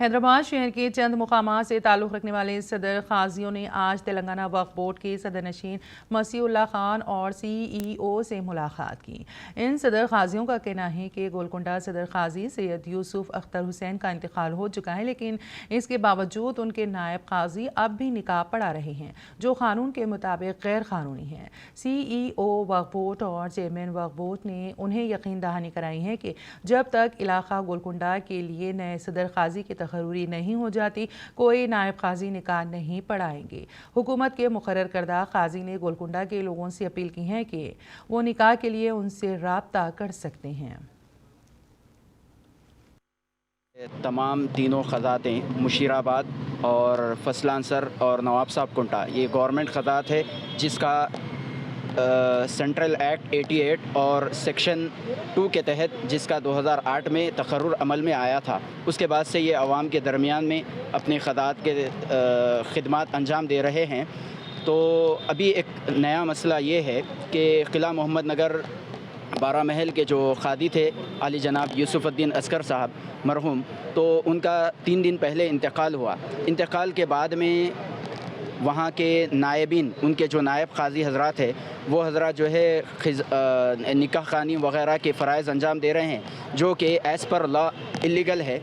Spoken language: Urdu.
حیدرآباد شہر کے چند مقامات سے تعلق رکھنے والے صدر قاضیوں نے آج تلنگانہ وقف بورڈ کے صدر نشین مسیح اللہ خان اور سی ای او سے ملاقات کی۔ ان صدر قاضیوں کا کہنا ہے کہ گولکنڈہ صدر قاضی سید یوسف اختر حسین کا انتقال ہو چکا ہے، لیکن اس کے باوجود ان کے نائب قاضی اب بھی نکاح پڑھا رہے ہیں جو قانون کے مطابق غیر قانونی ہے۔ سی ای او وقف بورڈ اور چیئرمین وقف بورڈ نے انہیں یقین دہانی کرائی ہے کہ جب تک علاقہ گولکنڈہ کے لیے نئے صدر قاضی کی تقرری نہیں ہو جاتی کوئی نائب قاضی نکاح نہیں پڑھائیں گے۔ حکومت کے مقرر کردہ قاضی نے گولکنڈہ کے لوگوں سے اپیل کی ہے کہ وہ نکاح کے لیے ان سے رابطہ کر سکتے ہیں۔ تمام تینوں قضاتیں مشیر آباد اور فضل انصر اور نواب صاحب کنٹا یہ گورنمنٹ قضات ہے جس کا سینٹرل ایکٹ 88 اور سیکشن 2 کے تحت جس کا 2008 میں تقرر عمل میں آیا تھا، اس کے بعد سے یہ عوام کے درمیان میں اپنے قضات کے خدمات انجام دے رہے ہیں۔ تو ابھی ایک نیا مسئلہ یہ ہے کہ قلعہ محمد نگر بارہ محل کے جو قاضی تھے علی جناب یوسف الدین اصغر صاحب مرحوم، تو ان کا 3 دن پہلے انتقال ہوا۔ انتقال کے بعد میں وہاں کے نائبین، ان کے جو نائب قاضی حضرات ہیں وہ حضرات جو ہے نکاح خوانی وغیرہ کے فرائض انجام دے رہے ہیں جو کہ ایز پر لا اللیگل ہے۔